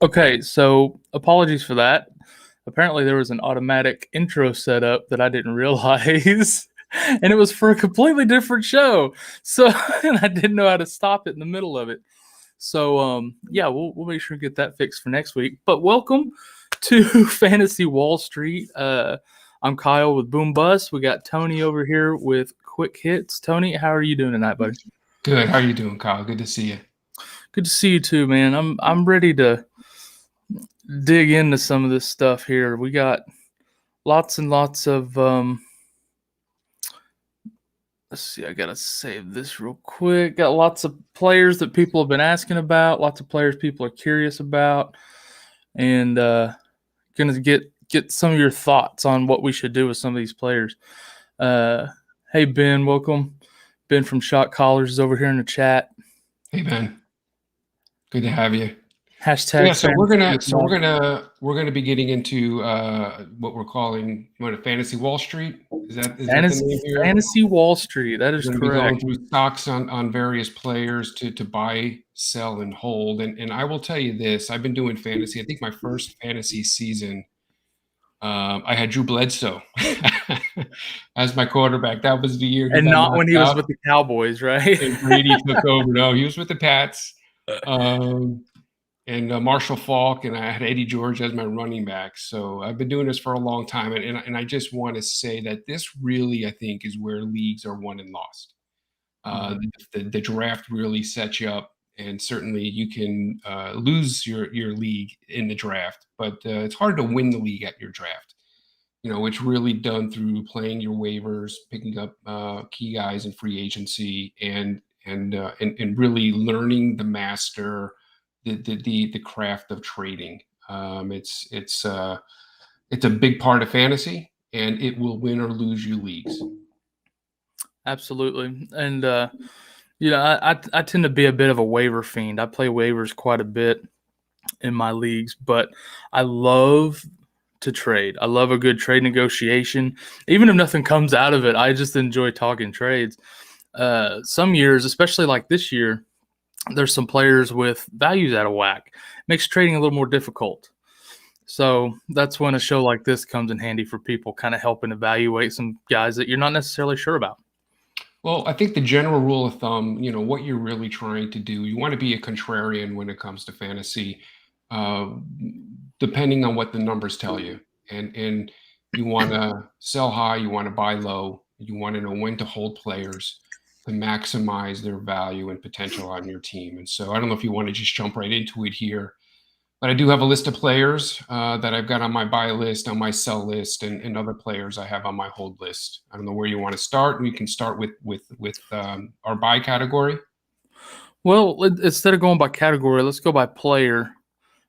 Okay, so apologies for that. Apparently, there was an automatic intro set up that I didn't realize, and it was for a completely different show. So, and I didn't know how to stop it in the middle of it. So, yeah, we'll make sure to get that fixed for next week. But welcome to Fantasy Wall Street. I'm Kyle with Boom Bust. We got Tony over here with Quick Hits. Tony, how are you doing tonight, buddy? Good. How are you doing, Kyle? Good to see you. Good to see you too, man. I'm ready to dig into some of this stuff here. We got lots and lots of let's see, I gotta save this real quick. Got lots of players that people have been asking about, lots of players people are curious about, and gonna get some of your thoughts on what we should do with some of these players. Hey Ben, welcome. Ben from Shot Callers is over here in the chat. Hey Ben. Good to have you. Hashtag Yeah, so we're gonna be getting into what we're calling Fantasy Wall Street. Is that the name here? Fantasy Wall Street. That is correct. We're going through stocks on various players to buy, sell, and hold. And I will tell you this: I've been doing fantasy. I think my first fantasy season, I had Drew Bledsoe as my quarterback. That was the year, and not when he was with the Cowboys, right? And Brady took over. No, he was with the Pats. And Marshall Faulk, and I had Eddie George as my running back. So I've been doing this for a long time. And I just want to say that this really, I think, is where leagues are won and lost. The draft really sets you up. And certainly you can lose your league in the draft. But it's hard to win the league at your draft. You know, it's really done through playing your waivers, picking up key guys in free agency, and really learning the master the craft of trading. It's a big part of fantasy, and it will win or lose you leagues. Absolutely. And I tend to be a bit of a waiver fiend. I play waivers quite a bit in my leagues, but I love to trade. I love a good trade negotiation. Even if nothing comes out of it, I just enjoy talking trades. Some years, especially like this year, there's some players with values out of whack. Makes trading a little more difficult. So that's when a show like this comes in handy for people kind of helping evaluate some guys that you're not necessarily sure about. Well, I think the general rule of thumb, what you're really trying to do, you want to be a contrarian when it comes to fantasy, depending on what the numbers tell you. And you want to sell high, you want to buy low, you want to know when to hold players to maximize their value and potential on your team. And so I don't know if you want to just jump right into it here, but I do have a list of players that I've got on my buy list, on my sell list, and other players I have on my hold list. I don't know where you want to start. We can start with our buy category. Well, instead of going by category, let's go by player,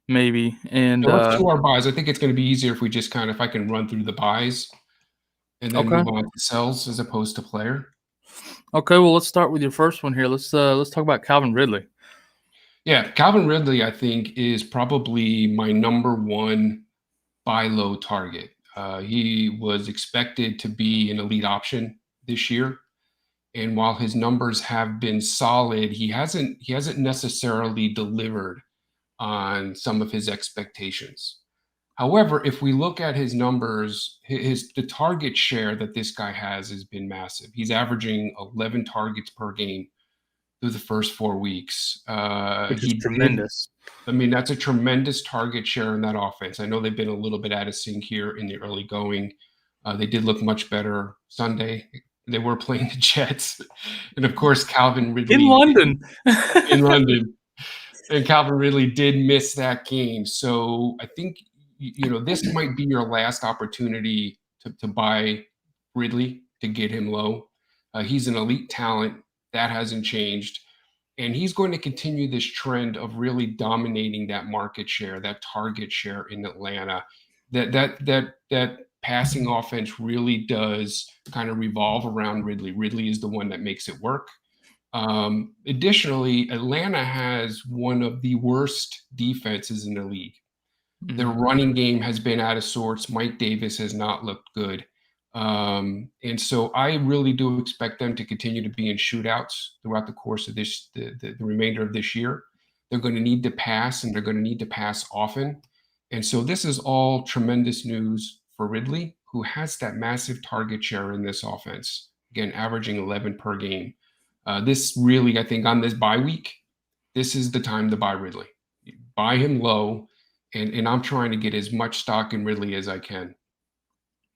maybe. And let's do our buys. I think it's going to be easier if we just if I can run through the buys and then move on to sells as opposed to player. Okay, well, let's start with your first one here. Let's talk about Calvin Ridley. Yeah, Calvin Ridley, I think, is probably my number one buy low target. He was expected to be an elite option this year, and while his numbers have been solid, he hasn't necessarily delivered on some of his expectations. However, if we look at his numbers, the target share that this guy has been massive. He's averaging 11 targets per game through the first 4 weeks. Which is tremendous. That's a tremendous target share in that offense. I know they've been a little bit out of sync here in the early going. They did look much better Sunday. They were playing the Jets. And, of course, Calvin Ridley. In London. In London. And Calvin Ridley did miss that game. So I think – this might be your last opportunity to buy Ridley, to get him low. He's an elite talent. That hasn't changed. And he's going to continue this trend of really dominating that market share, that target share in Atlanta. That passing offense really does kind of revolve around Ridley. Ridley is the one that makes it work. Additionally, Atlanta has one of the worst defenses in the league. Their running game has been out of sorts. Mike Davis has not looked good. And so I really do expect them to continue to be in shootouts throughout the course of the remainder of this year. They're going to need to pass, and they're going to need to pass often. And so this is all tremendous news for Ridley, who has that massive target share in this offense. Again, averaging 11 per game. This really, I think, on this bye week, this is the time to buy Ridley. Buy him low, and I'm trying to get as much stock in Ridley as I can.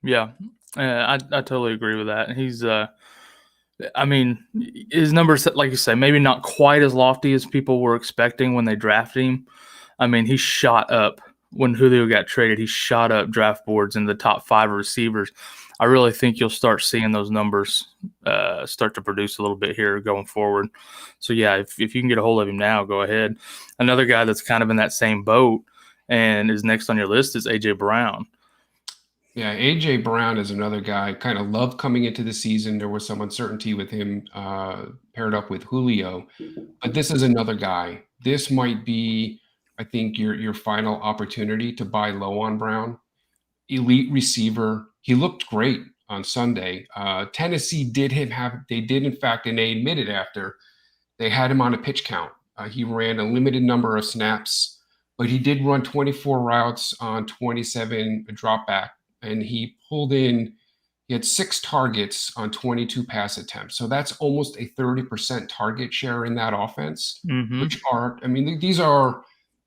Yeah, I totally agree with that. He's, I mean, his numbers, like you say, maybe not quite as lofty as people were expecting when they drafted him. I mean, he shot up when Julio got traded. He shot up draft boards in the top 5 receivers. I really think you'll start seeing those numbers start to produce a little bit here going forward. So, yeah, if you can get a hold of him now, go ahead. Another guy that's kind of in that same boat and is next on your list is A.J. Brown. Yeah, A.J. Brown is another guy. Kind of loved coming into the season. There was some uncertainty with him paired up with Julio. But this is another guy. This might be, I think, your final opportunity to buy low on Brown. Elite receiver. He looked great on Sunday. Tennessee did in fact, and they admitted after, they had him on a pitch count. He ran a limited number of snaps, but he did run 24 routes on 27 drop back, and he had 6 targets on 22 pass attempts. So that's almost a 30% target share in that offense, which are, I mean, these are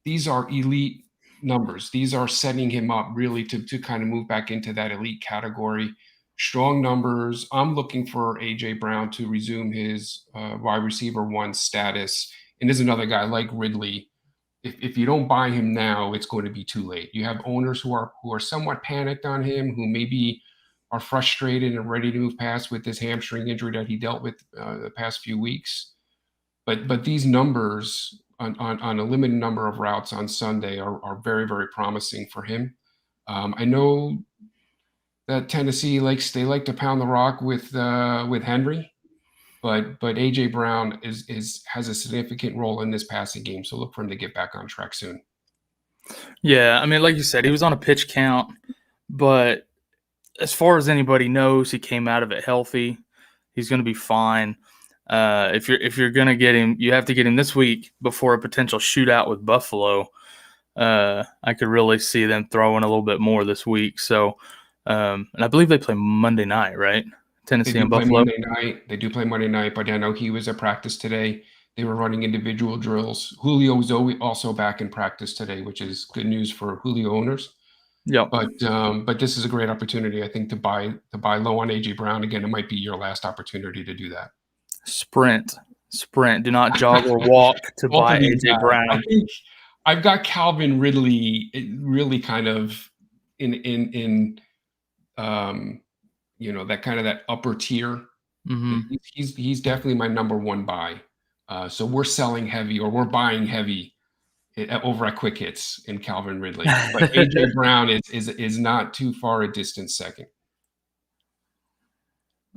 elite numbers. These are setting him up really to kind of move back into that elite category. Strong numbers. I'm looking for A.J. Brown to resume his wide receiver 1 status. And there's another guy like Ridley. If you don't buy him now, it's going to be too late. You have owners who are somewhat panicked on him, who maybe are frustrated and ready to move past with this hamstring injury that he dealt with the past few weeks. But these numbers on a limited number of routes on Sunday are very, very promising for him. I know that Tennessee like to pound the rock with Henry, but A.J. Brown has a significant role in this passing game, so look for him to get back on track soon. Yeah, I mean, like you said, he was on a pitch count, but as far as anybody knows, he came out of it healthy. He's going to be fine. If you're going to get him, you have to get him this week before a potential shootout with Buffalo. I could really see them throwing a little bit more this week. So, and I believe they play Monday night, right? Tennessee and Buffalo. They do play Monday night, but I know he was at practice today. They were running individual drills. Julio was also back in practice today, which is good news for Julio owners. Yeah, but this is a great opportunity, I think, to buy low on A.J. Brown. Again, it might be your last opportunity to do that. Sprint. Do not jog or walk to buy A.J. Brown. I think I've got Calvin Ridley really kind of in that kind of that upper tier. Mm-hmm. He's definitely my number 1 buy. So we're selling heavy, or we're buying heavy over at Quick Hits in Calvin Ridley. But A.J. Brown is not too far a distant second.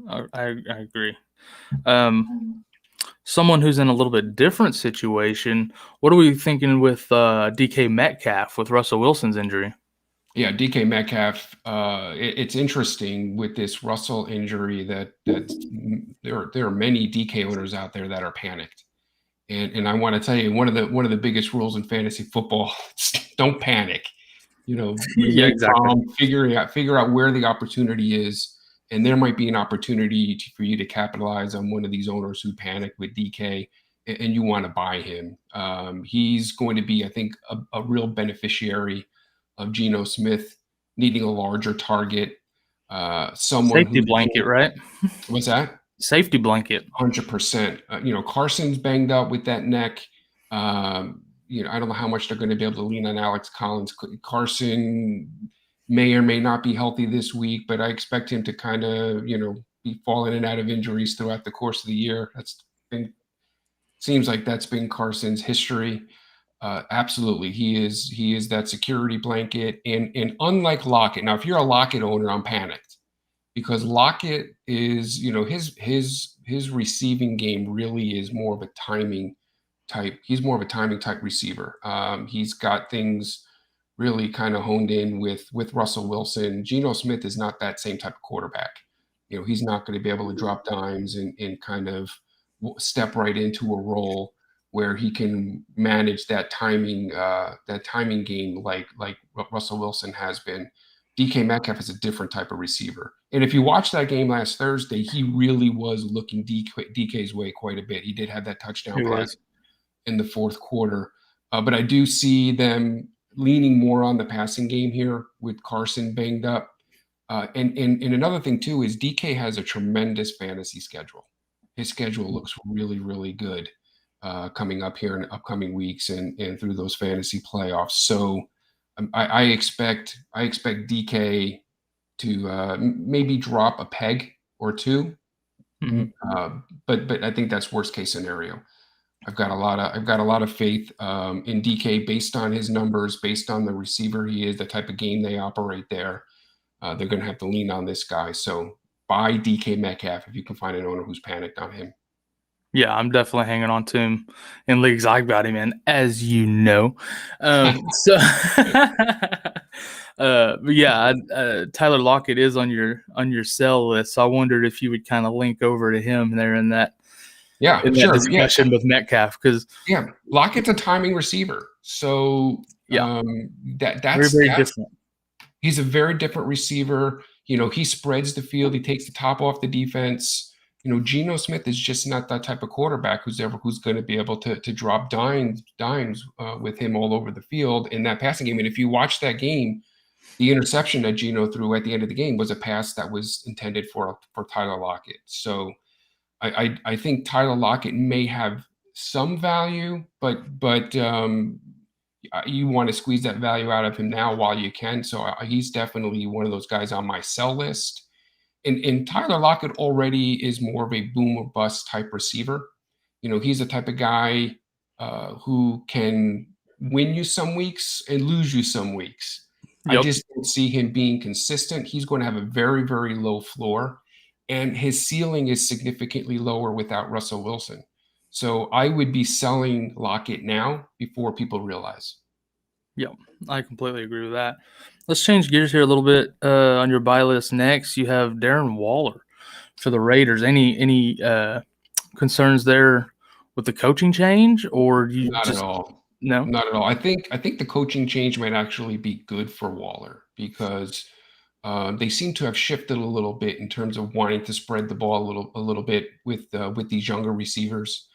I agree. Someone who's in a little bit different situation, what are we thinking with DK Metcalf with Russell Wilson's injury? Yeah, DK Metcalf. It's interesting with this Russell injury that there are many DK owners out there that are panicked, and I want to tell you one of the biggest rules in fantasy football: don't panic. Yeah, exactly. Figure out where the opportunity is, and there might be an opportunity for you to capitalize on one of these owners who panic with DK, and you want to buy him. He's going to be, I think, a real beneficiary of Geno Smith needing a larger target. Someone safety blanket, right? What's that? Safety blanket. 100%. Carson's banged up with that neck. I don't know how much they're going to be able to lean on Alex Collins. Carson may or may not be healthy this week, but I expect him to kind of, be falling in and out of injuries throughout the course of the year. Seems like that's been Carson's history. Absolutely. He is that security blanket. And unlike Lockett, now, if you're a Lockett owner, I'm panicked because Lockett is, his receiving game really is more of a timing type. He's more of a timing type receiver. He's got things really kind of honed in with Russell Wilson. Geno Smith is not that same type of quarterback. He's not going to be able to drop dimes and kind of step right into a role. where he can manage that timing game like Russell Wilson has been. DK Metcalf is a different type of receiver. And if you watch that game last Thursday, he really was looking DK's way quite a bit. He did have that touchdown pass in the fourth quarter. But I do see them leaning more on the passing game here with Carson banged up. And another thing, too, is DK has a tremendous fantasy schedule. His schedule looks really, really good coming up here in the upcoming weeks and through those fantasy playoffs. So I expect DK to maybe drop a peg or two, but I think that's worst case scenario. I've got a lot of faith in DK based on his numbers, based on the receiver he is, the type of game they operate there. They're going to have to lean on this guy. So buy DK Metcalf if you can find an owner who's panicked on him. Yeah, I'm definitely hanging on to him in leagues I've got him in, as you know. So, Tyler Lockett is on your sell list. So I wondered if you would kind of link over to him there in that. Yeah, in that discussion with Metcalf, because Lockett's a timing receiver. So that's very different. He's a very different receiver. He spreads the field. He takes the top off the defense. Geno Smith is just not that type of quarterback who's going to be able to drop dimes with him all over the field in that passing game. And if you watch that game, the interception that Geno threw at the end of the game was a pass that was intended for Tyler Lockett. So I think Tyler Lockett may have some value, but you want to squeeze that value out of him now while you can. So he's definitely one of those guys on my sell list. And Tyler Lockett already is more of a boom or bust type receiver. He's the type of guy who can win you some weeks and lose you some weeks. Yep. I just don't see him being consistent. He's going to have a very, very low floor, and his ceiling is significantly lower without Russell Wilson. So I would be selling Lockett now before people realize. Yep, I completely agree with that. Let's change gears here a little bit. On your buy list next, you have Darren Waller for the Raiders. Any concerns there with the coaching change, or you not at all? No, not at all. I think the coaching change might actually be good for Waller because they seem to have shifted a little bit in terms of wanting to spread the ball a little bit with these younger receivers.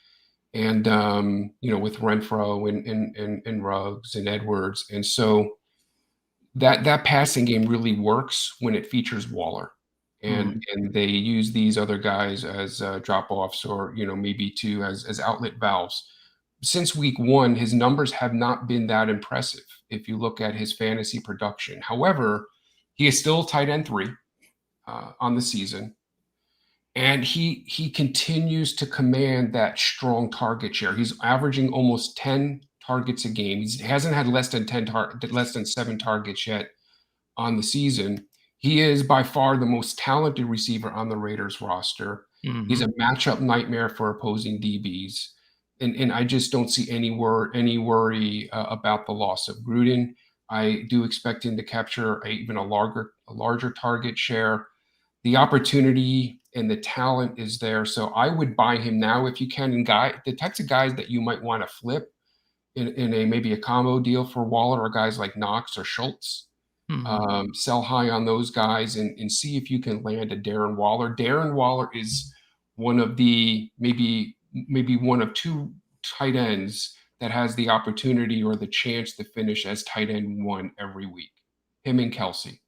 And with Renfro and Ruggs and Edwards, and so that passing game really works when it features Waller, and they use these other guys as drop offs or maybe two as outlet valves. Since week one, his numbers have not been that impressive if you look at his fantasy production. However, he is still tight end 3 on the season. And he continues to command that strong target share. He's averaging almost 10 targets a game. He hasn't had less than 7 targets yet on the season. He is by far the most talented receiver on the Raiders roster. He's a matchup nightmare for opposing DBs. And I just don't see any worry about the loss of Gruden. I do expect him to capture even a larger target share. The opportunity and the talent is there. So I would buy him now if you can. And the types of guys that you might want to flip in maybe a combo deal for Waller are guys like Knox or Schultz. Sell high on those guys and see if you can land a Darren Waller. Darren Waller is one of the maybe one of 2 tight ends that has the opportunity or the chance to finish as tight end 1 every week. Him and Kelsey.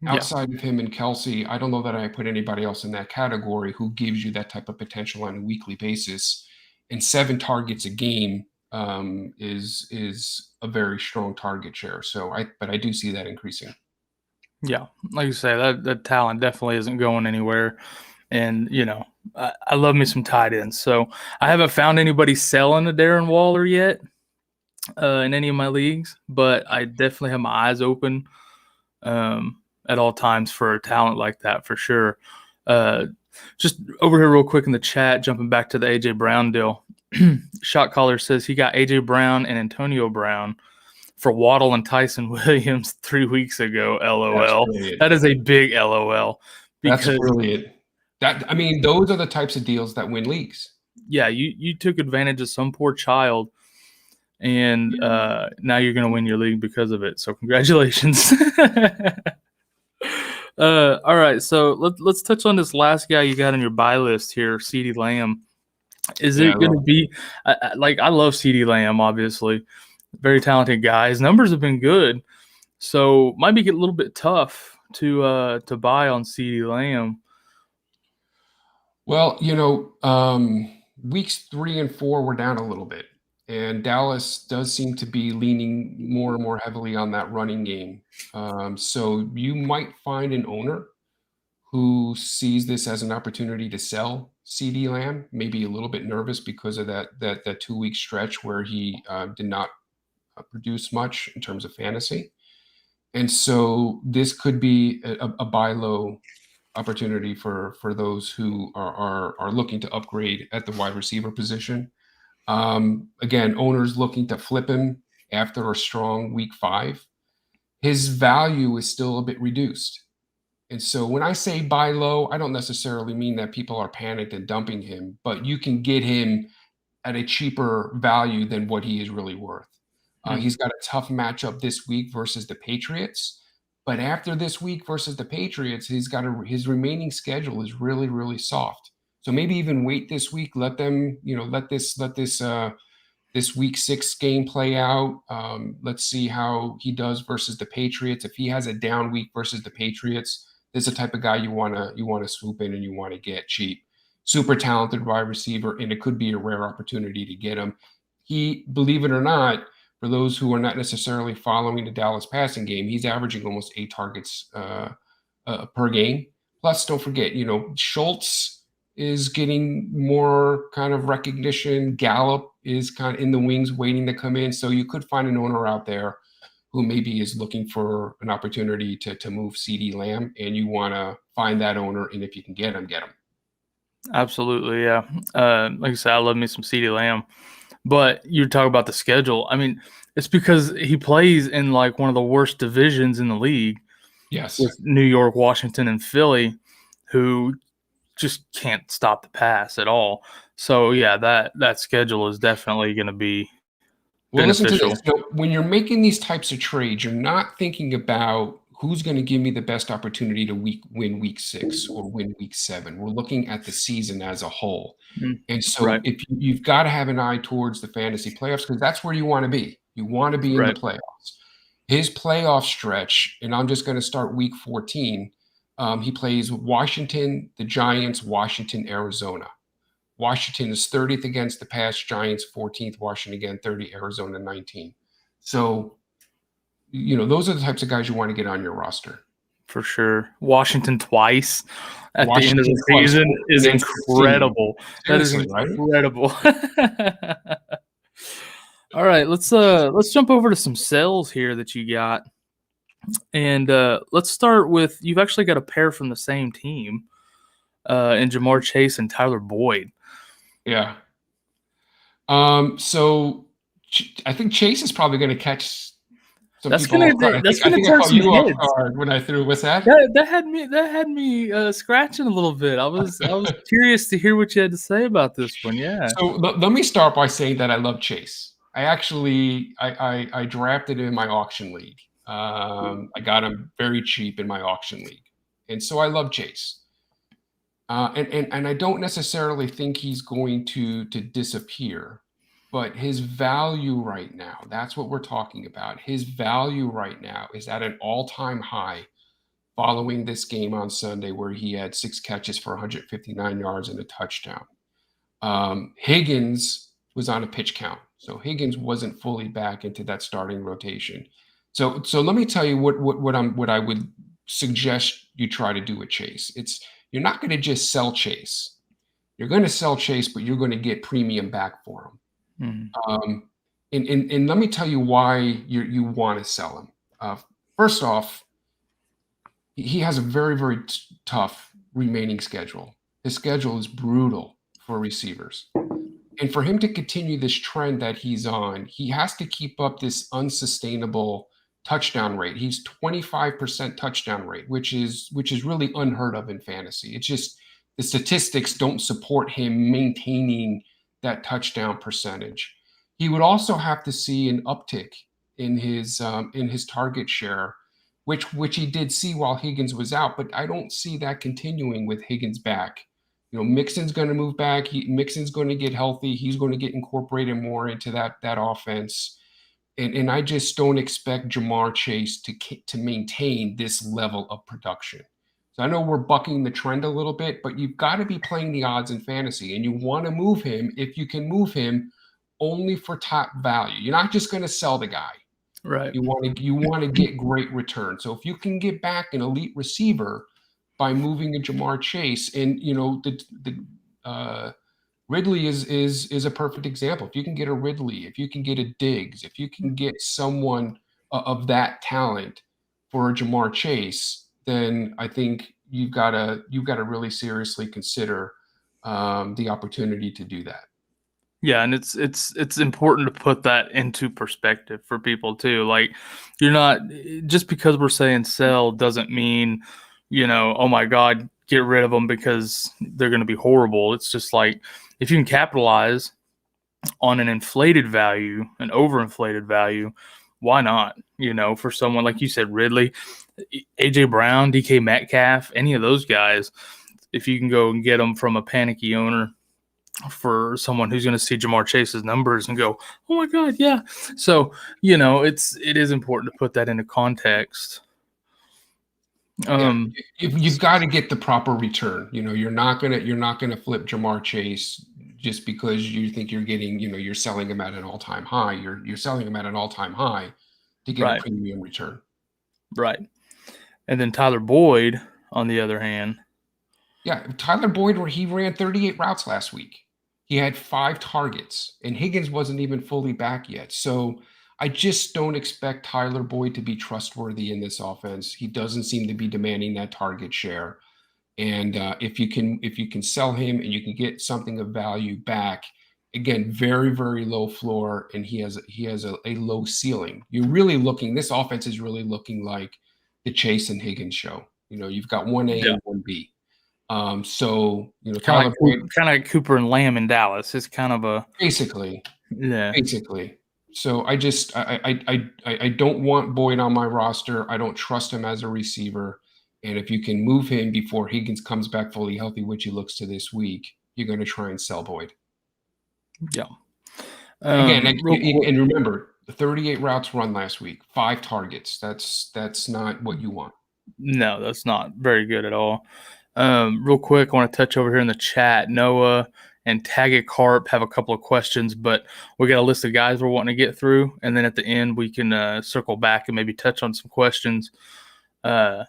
Outside of him and Kelsey, I don't know that I put anybody else in that category who gives you that type of potential on a weekly basis. And 7 targets a game is a very strong target share. But I do see that increasing. Yeah, like you say, that talent definitely isn't going anywhere. And I love me some tight ends. So I haven't found anybody selling a Darren Waller yet in any of my leagues, but I definitely have my eyes open at all times for a talent like that, for sure. Just over here real quick in the chat, jumping back to the A.J. Brown deal. Shot caller says he got A.J. Brown and Antonio Brown for Waddle and Tyson Williams 3 weeks ago. LOL. That is a big LOL. That's brilliant. Those are the types of deals that win leagues. yeah, you took advantage of some poor child, and now you're going to win your league because of it. So congratulations. All right, so let's touch on this last guy you got on your buy list here, CeeDee Lamb. Is it going to be like, I love CeeDee Lamb, obviously, very talented guy. His numbers have been good, so might be a little bit tough to buy on CeeDee Lamb. Well, weeks 3 and 4 were down a little bit, and Dallas does seem to be leaning more and more heavily on that running game. So you might find an owner who sees this as an opportunity to sell CeeDee Lamb, maybe a little bit nervous because of that 2-week stretch where he did not produce much in terms of fantasy. And so this could be a buy low opportunity for those who are looking to upgrade at the wide receiver position. Again, owners looking to flip him after a strong week 5. His value is still a bit reduced. And so when I say buy low, I don't necessarily mean that people are panicked and dumping him, but you can get him at a cheaper value than what he is really worth. He's got a tough matchup this week versus the Patriots. But after this week versus the Patriots, his remaining schedule is really, really soft. So maybe even wait this week. Let them, let this week 6 game play out. Let's see how he does versus the Patriots. If he has a down week versus the Patriots, this is the type of guy you want to swoop in and you want to get cheap. Super talented wide receiver, and it could be a rare opportunity to get him. He, believe it or not, for those who are not necessarily following the Dallas passing game, he's averaging almost 8 targets per game. Plus, don't forget, Schultz is getting more kind of recognition. Gallup is kind of in the wings waiting to come in. So you could find an owner out there who maybe is looking for an opportunity to move CeeDee Lamb, and you want to find that owner, and if you can get him, get him. Absolutely, yeah. Like I said, I love me some CeeDee Lamb. But you talk about the schedule. I mean, it's because he plays in like one of the worst divisions in the league. Yes. With New York, Washington, and Philly, who just can't stop the pass at all. So yeah, that schedule is definitely going to be beneficial. Listen to this. So when you're making these types of trades, you're not thinking about who's going to give me the best opportunity to win week 6 or win week 7. We're looking at the season as a whole. And so if you've got to have an eye towards the fantasy playoffs, because that's where you want to be. You want to be in the playoffs. His playoff stretch, and I'm just going to start week 14. He plays Washington, the Giants, Washington, Arizona. Washington is 30th against the pass, Giants 14th, Washington again 30, Arizona 19. So, those are the types of guys you want to get on your roster. For sure. Washington twice at the end of the season is incredible. That is incredible. All right, let's jump over to some sells here that you got. And let's start with, you've actually got a pair from the same team in Jamar Chase and Tyler Boyd. Yeah. So I think Chase is probably going to catch some people. That's going to turn some heads. When I threw, what's that? That had me scratching a little bit. I was curious to hear what you had to say about this one. Yeah. So let me start by saying that I love Chase. I actually I drafted him in my auction league. I got him very cheap in my auction league, and so I love Chase. And I don't necessarily think he's going to disappear, but his value right now, that's what we're talking about. His value right now is at an all-time high following this game on Sunday where he had 6 catches for 159 yards and a touchdown. Higgins was on a pitch count, so Higgins wasn't fully back into that starting rotation. So let me tell you what I would suggest you try to do with Chase. You're not going to just sell Chase. You're going to sell Chase, but you're going to get premium back for him. And let me tell you why you want to sell him. First off, he has a very, very tough remaining schedule. His schedule is brutal for receivers. And for him to continue this trend that he's on, he has to keep up this unsustainable touchdown rate. He's 25% touchdown rate, which is really unheard of in fantasy. It's just the statistics don't support him maintaining that touchdown percentage. He would also have to see an uptick in his target share, which he did see while Higgins was out, but I don't see that continuing with Higgins back. Mixon's going to move back. Mixon's going to get healthy. He's going to get incorporated more into that offense. And I just don't expect Jamar Chase to maintain this level of production. So I know we're bucking the trend a little bit, but you've got to be playing the odds in fantasy, and you want to move him if you can move him only for top value. You're not just going to sell the guy. Right. You want to get great return. So if you can get back an elite receiver by moving a Jamar Chase, and Ridley is a perfect example. If you can get a Ridley, if you can get a Diggs, if you can get someone of that talent for a Jamar Chase, then I think you've got to really seriously consider the opportunity to do that. Yeah, and it's important to put that into perspective for people too. Like, you're not, just because we're saying sell doesn't mean, oh my God, get rid of them because they're going to be horrible. It's just like, if you can capitalize on an inflated value, an overinflated value, why not? For someone like you said, Ridley, AJ Brown, DK Metcalf, any of those guys, if you can go and get them from a panicky owner for someone who's going to see Jamar Chase's numbers and go, oh my God, yeah. So, it is important to put that into context. You've got to get the proper return. You're not gonna flip Jamar Chase just because you think you're getting, you're selling him at an all-time high. You're selling him at an all-time high to get a premium return. Right. And then Tyler Boyd, on the other hand. Yeah, Tyler Boyd, where he ran 38 routes last week. He had 5 targets, and Higgins wasn't even fully back yet. So I just don't expect Tyler Boyd to be trustworthy in this offense. He doesn't seem to be demanding that target share. And if you can sell him and you can get something of value back, again, very, very low floor, and he has a low ceiling. This offense is really looking like the Chase and Higgins show. You've got 1A and 1B. Kind of Cooper and Lamb in Dallas. It's kind of a basically. So I don't want Boyd on my roster. I don't trust him as a receiver. And if you can move him before Higgins comes back fully healthy, which he looks to this week, you're going to try and sell Boyd. Yeah. Again, and remember, the 38 routes run last week, 5 targets. That's not what you want. No, that's not very good at all. Real quick, I want to touch over here in the chat. Noah and Taggett Carp have a couple of questions, but we got a list of guys we're wanting to get through, and then at the end we can circle back and maybe touch on some questions. I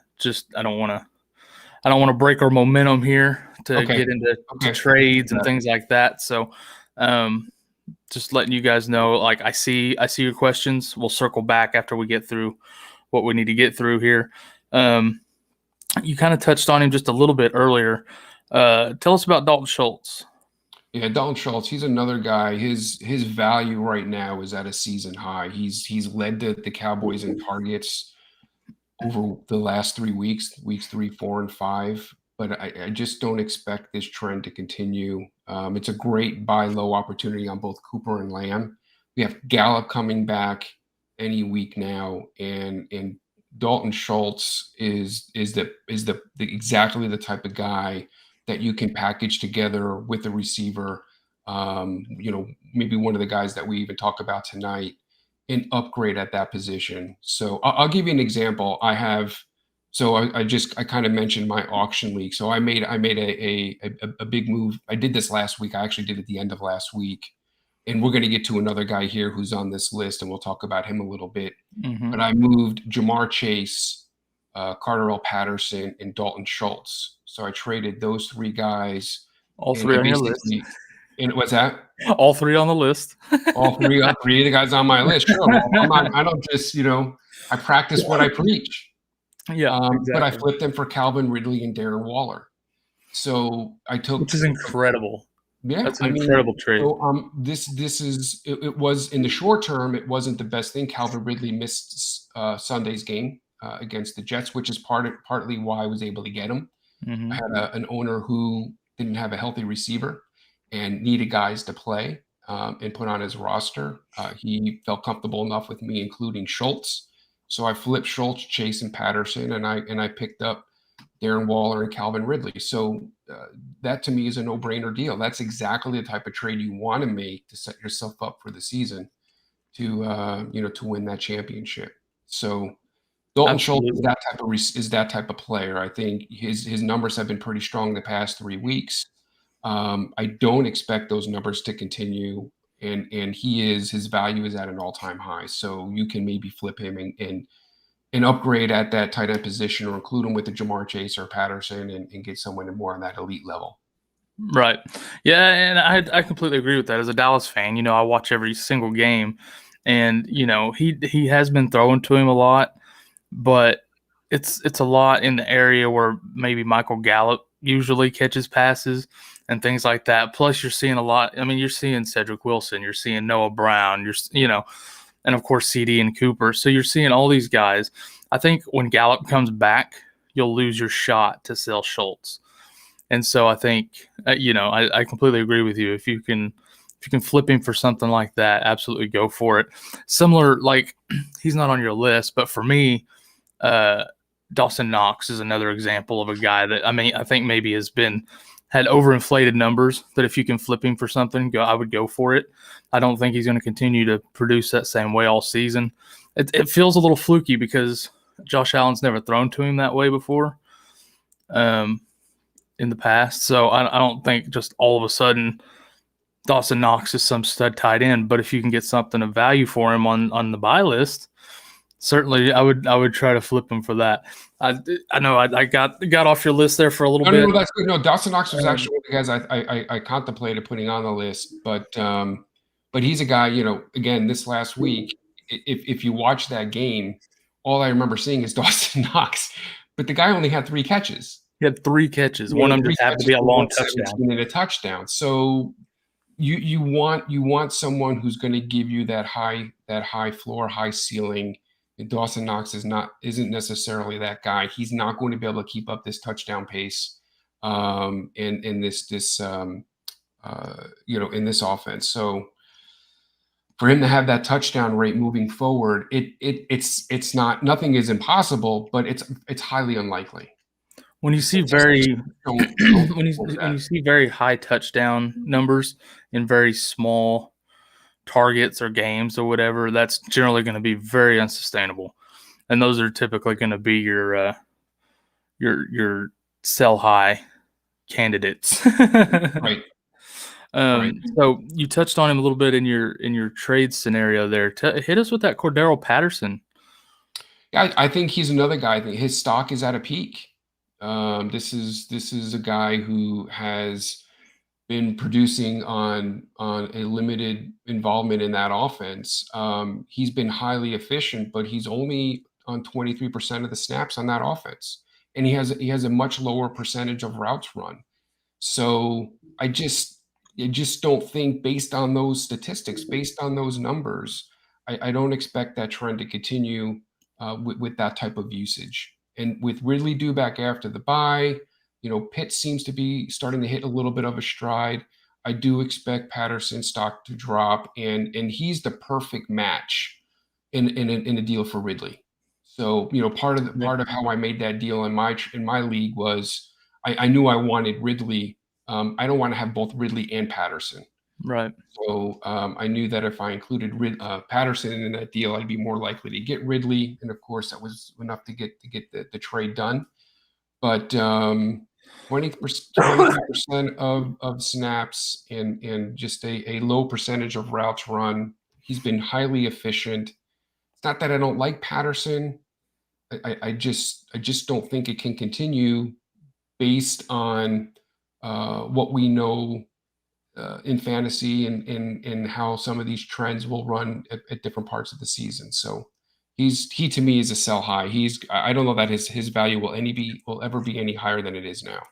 don't want to break our momentum here to get into trades and things like that. So, just letting you guys know, like, I see your questions. We'll circle back after we get through what we need to get through here. You kind of touched on him just a little bit earlier. Tell us about Dalton Schultz. Yeah, Dalton Schultz, he's another guy. His value right now is at a season high. He's led the Cowboys in targets over the last 3 weeks 3, 4, and 5. But I just don't expect this trend to continue. It's a great buy low opportunity on both Cooper and Lamb. We have Gallup coming back any week now, and Dalton Schultz is exactly the type of guy that you can package together with a receiver. Maybe one of the guys that we even talk about tonight, and upgrade at that position. So I'll give you an example. I kind of mentioned my auction league. So I made a big move. I did this last week. I actually did it at the end of last week. And we're going to get to another guy here who's on this list, and we'll talk about him a little bit. Mm-hmm. But I moved Jamar Chase, Cordarrelle Patterson, and Dalton Schultz. So I traded those 3 guys. All 3 on your list. And what's that? All 3 on the list. All 3 of the guys on my list. Sure. I don't just, I practice what I preach. Yeah. Exactly. But I flipped them for Calvin Ridley and Darren Waller. So I took, which is incredible. Yeah, that's an incredible trade. So this is it was in the short term, it wasn't the best thing. Calvin Ridley missed Sunday's game against the Jets, which is partly why I was able to get him. Mm-hmm. I had an owner who didn't have a healthy receiver, and needed guys to play and put on his roster. He felt comfortable enough with me, including Schultz. So I flipped Schultz, Chase, and Patterson, and I picked up Darren Waller and Calvin Ridley. So that to me is a no-brainer deal. That's exactly the type of trade you want to make to set yourself up for the season to to win that championship. So Dalton Schultz is that type of player. I think his numbers have been pretty strong the past 3 weeks. I don't expect those numbers to continue, and his value is at an all-time high. So you can maybe flip him and upgrade at that tight end position, or include him with the Jamar Chase or Patterson, and get someone more on that elite level. Right. Yeah, and I completely agree with that. As a Dallas fan, I watch every single game, and he has been throwing to him a lot, but it's a lot in the area where maybe Michael Gallup usually catches passes and things like that. Plus, you're seeing a lot. I mean, you're seeing Cedric Wilson, you're seeing Noah Brown, and of course CD and Cooper. So you're seeing all these guys. I think when Gallup comes back, you'll lose your shot to sell Schultz. And so I think, I completely agree with you. If you can flip him for something like that, absolutely go for it. Similar, like he's not on your list, but for me, Dawson Knox is another example of a guy that I think maybe had overinflated numbers. That if you can flip him for something, I would go for it. I don't think he's going to continue to produce that same way all season. It feels a little fluky because Josh Allen's never thrown to him that way before. In the past. So I don't think just all of a sudden Dawson Knox is some stud tight end, but if you can get something of value for him on the buy list, certainly I would try to flip him for that. I know I got off your list there for a little bit. No, that's good. No, Dawson Knox was actually one of the guys I contemplated putting on the list, but he's a guy, again, this last week, if you watch that game, all I remember seeing is Dawson Knox, but the guy only had 3 catches. He had 3 catches. One of them just happened to be a long touchdown. And a touchdown. So you want someone who's going to give you that high floor, high ceiling. And Dawson Knox isn't necessarily that guy. He's not going to be able to keep up this touchdown pace in this offense. So for him to have that touchdown rate moving forward, it's not, nothing is impossible, but it's highly unlikely. When you see very high touchdown numbers in very small targets or games or whatever, that's generally going to be very unsustainable, and those are typically going to be your sell high candidates. Right. Right. So you touched on him a little bit in your trade scenario there. Hit us with that Cordero Patterson. Yeah, I think he's another guy. I think his stock is at a peak. This is a guy who has been producing on a limited involvement in that offense. He's been highly efficient, but he's only on 23% of the snaps on that offense, and he has a much lower percentage of routes run. So I just don't think, based on those statistics, based on those numbers, I don't expect that trend to continue with that type of usage. And with Ridley due back after the bye, Pitt seems to be starting to hit a little bit of a stride. I do expect Patterson's stock to drop, and he's the perfect match in a deal for Ridley. So part of how I made that deal in my league was I knew I wanted Ridley. I don't want to have both Ridley and Patterson. Right. So I knew that if I included Patterson in that deal, I'd be more likely to get Ridley, and of course that was enough to get the trade done. But 20% of snaps and just a low percentage of routes run. He's been highly efficient. It's not that I don't like Patterson. I just don't think it can continue based on what we know in fantasy and how some of these trends will run at different parts of the season. So he to me is a sell high. I don't know that his value will ever be any higher than it is now.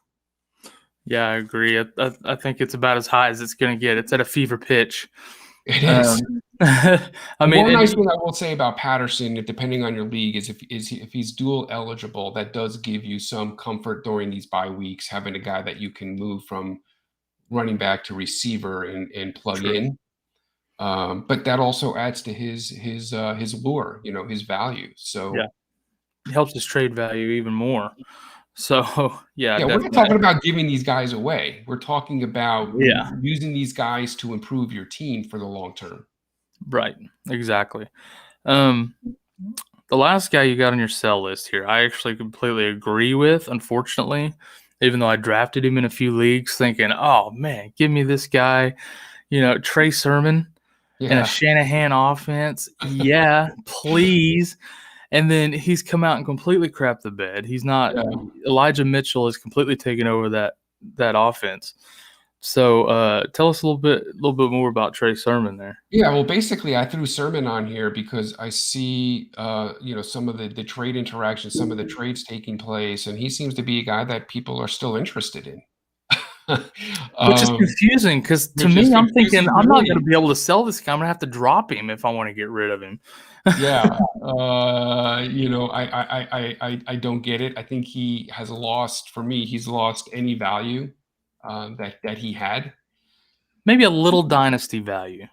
Yeah, I agree. I think it's about as high as it's going to get. It's at a fever pitch. It is. I mean, one nice thing I will say about Patterson, depending on your league, is if he's dual eligible, that does give you some comfort during these bye weeks, having a guy that you can move from running back to receiver and plug True. in. But that also adds to his lure, his value. So Yeah. It helps his trade value even more. So, yeah, yeah, we're not definitely. talking about giving these guys away. We're talking about Yeah, using these guys to improve your team for the long term. right. Exactly. Um, the last guy you got on your sell list here, I actually completely agree with, unfortunately, even though I drafted him in a few leagues thinking, oh, man, give me this guy, Trey Sermon and a Yeah. Shanahan offense. Yeah, please. And then he's come out and completely crapped the bed. He's not Yeah. Elijah Mitchell has completely taken over that offense. So tell us a little bit more about Trey Sermon there. Yeah, well, basically, I threw Sermon on here because I see, some of the trade interactions, some of the trades taking place, and he seems to be a guy that people are still interested in. Which is Um, confusing because to which is me, I'm thinking confusing to I'm not going to me. be able to sell this guy. I'm going to have to drop him if I want to get rid of him. Yeah, I don't get it. I think he has lost, for me, he's lost any value that he had. Maybe a little dynasty value.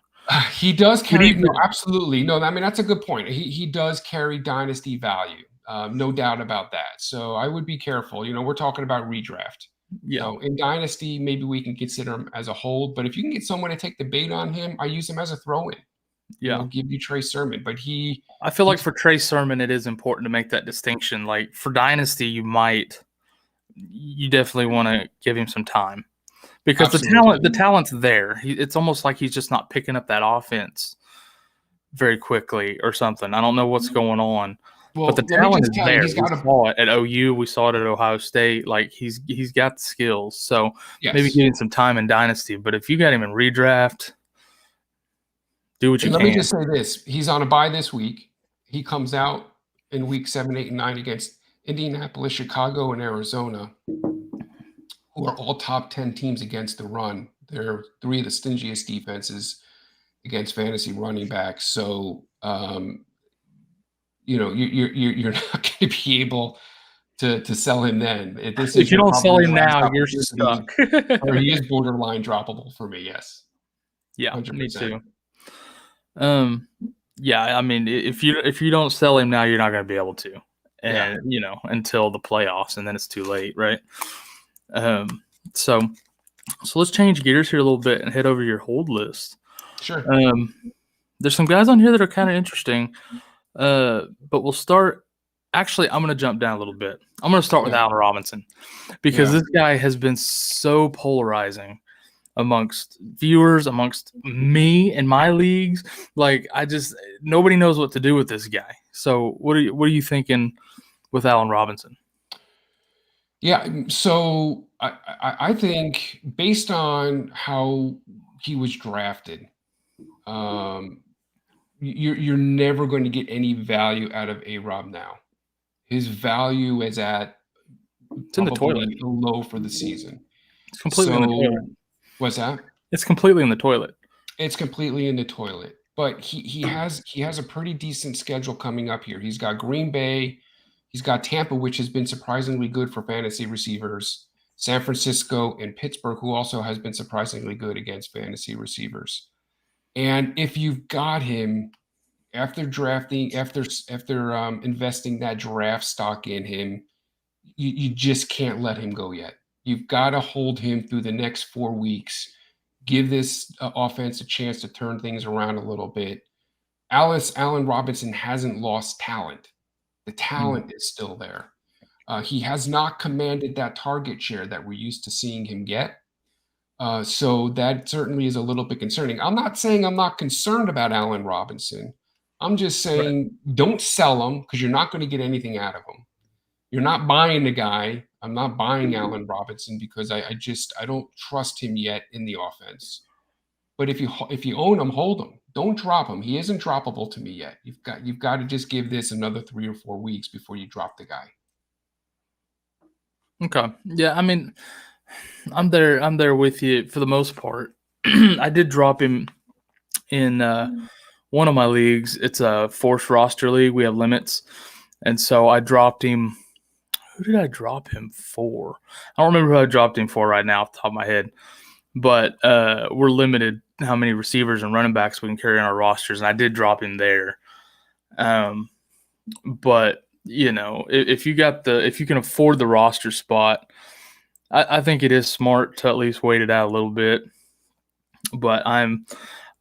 He does But carry, no, even absolutely. No, I mean, that's a good point. He does carry dynasty value, no doubt about that. So I would be careful. We're talking about redraft. yeah, In dynasty, maybe we can consider him as a hold, but if you can get someone to take the bait on him, I use him as a throw-in. yeah. Give you Trey Sermon, but I feel like he's for Trey Sermon, it is important to make that distinction. Like for dynasty, you definitely want to give him some time because absolutely. the talent's there. It's almost like he's just not picking up that offense very quickly or something. I don't know what's going on, but the Well, let me talent just is tell you, there. he's We got a saw it at OU. We saw it at Ohio State. Like he's got the skills. So maybe yes. getting some time in dynasty. But if you got him in redraft, do what you And let me can. just say this: he's on a bye this week. He comes out in week 7, 8, and 9 against Indianapolis, Chicago, and Arizona, who are all top 10 teams against the run. They're three of the stingiest defenses against fantasy running backs. So, you're not going to be able to sell him then. This If is you don't probably sell your him last now, you're opportunity, stuck. or he is borderline droppable for me. Yes, Yeah, me 100%. too. Um, yeah, I mean, if you don't sell him now, you're not going to be able to, Yeah, and until the playoffs, and then it's too late, right? Um, so let's change gears here a little bit and head over to your hold list. sure. There's some guys on here that are kind of interesting, but we'll start. Actually, I'm going to jump down a little bit. I'm going to start with Yeah, Allen Robinson because yeah. this guy has been so polarizing amongst viewers, amongst me and my leagues. Like nobody knows what to do with this guy. So what are you thinking with Allen Robinson? Yeah, so I think based on how he was drafted, um, you're never going to get any value out of A-Rob now. His value is at It's in the toilet. probably low for the season. It's completely in the toilet. So what's that? It's completely in the toilet. It's completely in the toilet. But he has a pretty decent schedule coming up here. He's got Green Bay, he's got Tampa, which has been surprisingly good for fantasy receivers, San Francisco, and Pittsburgh, who also has been surprisingly good against fantasy receivers. And if you've got him after drafting, after investing that draft stock in him, you just can't let him go yet. You've got to hold him through the next 4 weeks. Give this offense a chance to turn things around a little bit. Allen Robinson hasn't lost talent. The talent is still there. He has not commanded that target share that we're used to seeing him get. So that certainly is a little bit concerning. I'm not saying I'm not concerned about Allen Robinson. I'm just Right. saying don't sell him because you're not going to get anything out of him. You're not buying the guy. I'm not buying Allen Robinson because I don't trust him yet in the offense. But if you own him, hold him. Don't drop him. He isn't droppable to me yet. You've got to just give this another 3 or 4 weeks before you drop the guy. Okay. Yeah, I mean, I'm there with you for the most part. I did drop him in one of my leagues. It's a forced roster league. We have limits. And so I dropped him. Who did I drop him for? I don't remember who I dropped him for right now off the top of my head. but we're limited how many receivers and running backs we can carry on our rosters, and I did drop him there. But if you can afford the roster spot, I think it is smart to at least wait it out a little bit. But I'm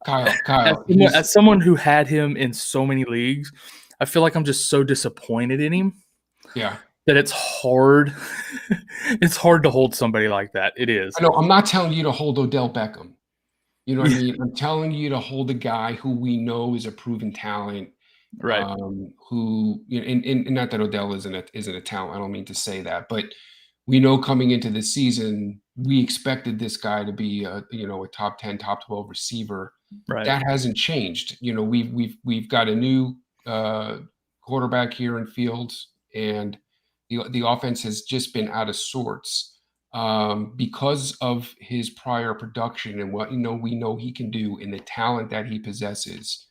Kyle, as someone who had him in so many leagues, I feel like I'm just so disappointed in him. Yeah. That it's hard. It's hard to hold somebody like that. It is. I know. I'm not telling you to hold Odell Beckham. You know what I mean? I'm telling you to hold a guy who we know is a proven talent. Right. Who, and not that Odell isn't a talent. I don't mean to say that, but we know coming into the season, we expected this guy to be a top 10, top 12 receiver. Right. That hasn't changed. We've got a new quarterback here in Fields, and the offense has just been out of sorts because of his prior production and what we know he can do and the talent that he possesses.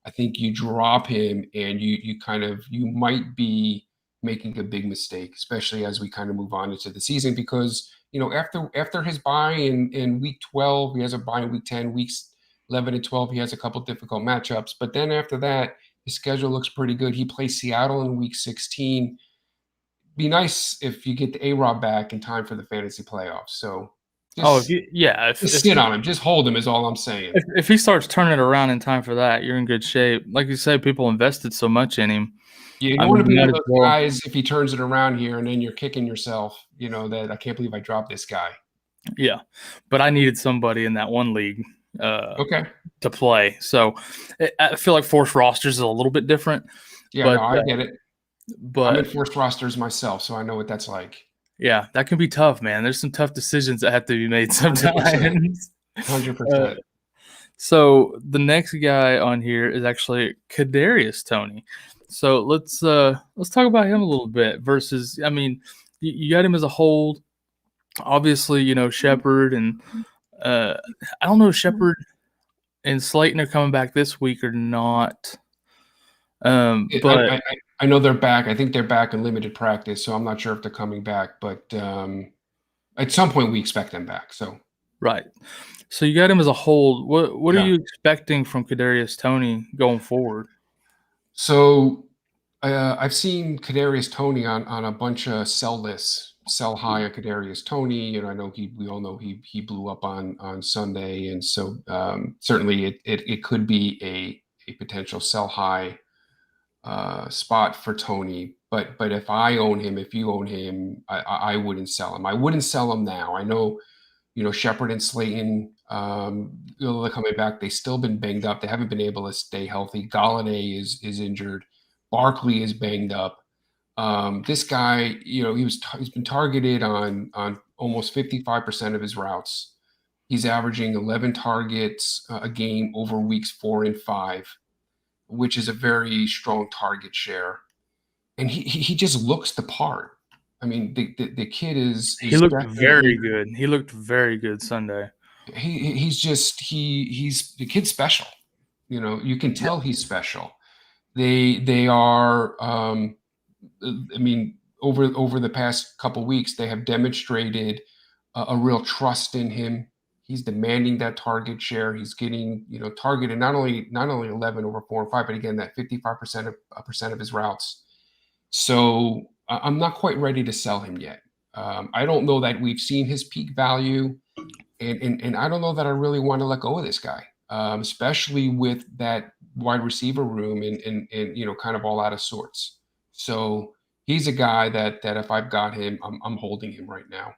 I think you drop him and you might be making a big mistake, especially as we kind of move on into the season, because after his bye in week 12, he has a bye in week 10, weeks 11 and 12, he has a couple difficult matchups, but then after that, his schedule looks pretty good. He plays Seattle in week 16. Be nice if you get the A-Rob back in time for the fantasy playoffs. So just sit on him. Just hold him is all I'm saying. If he starts turning it around in time for that, you're in good shape. Like you say, people invested so much in him. Yeah, you don't want to be one of those guys if he turns it around here and then you're kicking yourself, that I can't believe I dropped this guy. Yeah, but I needed somebody in that one league to play. So I feel like forced rosters is a little bit different. Yeah, but, no, I get it. But I'm in forced rosters myself, so I know what that's like. Yeah, that can be tough, man. There's some tough decisions that have to be made sometimes. 100%. So the next guy on here is actually Kadarius Tony. So let's talk about him a little bit. Versus, I mean, you got him as a hold. Obviously, Shepard and I don't know if Shepard and Slayton are coming back this week or not. But I know they're back. I think they're back in limited practice, so I'm not sure if they're coming back. But at some point, we expect them back. So right. So you got him as a hold. What are you expecting from Kadarius Toney going forward? So I've seen Kadarius Toney on a bunch of sell lists, sell high on Kadarius Toney. I know we all know he blew up on Sunday, and so certainly it could be a potential sell high spot for Toney. But if I own him, if you own him, I wouldn't sell him. I wouldn't sell him now. I know, Shepard and Slayton, they're coming back. They've still been banged up. They haven't been able to stay healthy. Galladay is injured. Barkley is banged up. This guy, he's been targeted on almost 55% of his routes. He's averaging 11 targets a game over weeks 4 and 5, which is a very strong target share. And he just looks the part. I mean, the kid is he looked very good. He looked very good Sunday. He's the kid's special. You can tell he's special. They are. I mean, over the past couple weeks, they have demonstrated a real trust in him. He's demanding that target share. He's getting targeted not only 11 over 4 and 5, but again that 55% of his routes. So I'm not quite ready to sell him yet. I don't know that we've seen his peak value, and I don't know that I really want to let go of this guy, especially with that wide receiver room and kind of all out of sorts. So he's a guy that if I've got him, I'm holding him right now.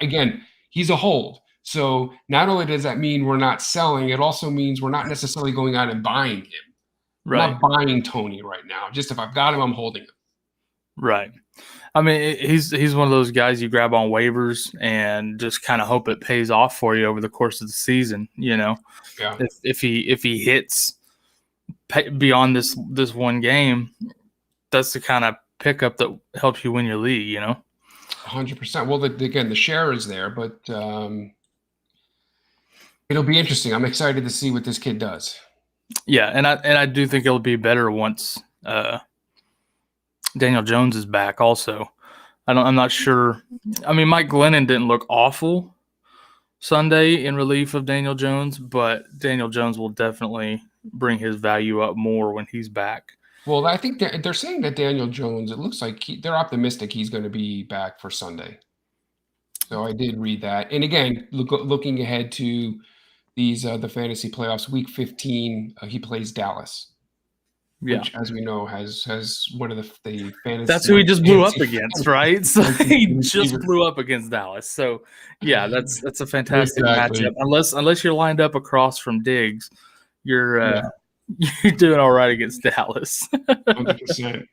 Again, he's a hold. So not only does that mean we're not selling, it also means we're not necessarily going out and buying him. Right. I'm not buying Toney right now. Just if I've got him, I'm holding him. Right. I mean, he's one of those guys you grab on waivers and just kind of hope it pays off for you over the course of the season. Yeah. If he hits beyond this one game, that's the kind of pickup that helps you win your league. 100%. Well, again, the share is there, but it'll be interesting. I'm excited to see what this kid does. Yeah, and I do think it'll be better once Daniel Jones is back. Also, I'm not sure. I mean, Mike Glennon didn't look awful, Sunday in relief of Daniel Jones, but Daniel Jones will definitely bring his value up more when he's back. Well, I think they're saying that Daniel Jones, it looks like they're optimistic he's going to be back for Sunday. So I did read that. And again, looking ahead to these the fantasy playoffs, week 15, he plays Dallas. Yeah. Which, as we know, has one of the fantasy. That's who he just blew up against, right? So he just blew up against Dallas. So yeah, that's a fantastic matchup. Unless you're lined up across from Diggs, you're doing all right against Dallas. 100%.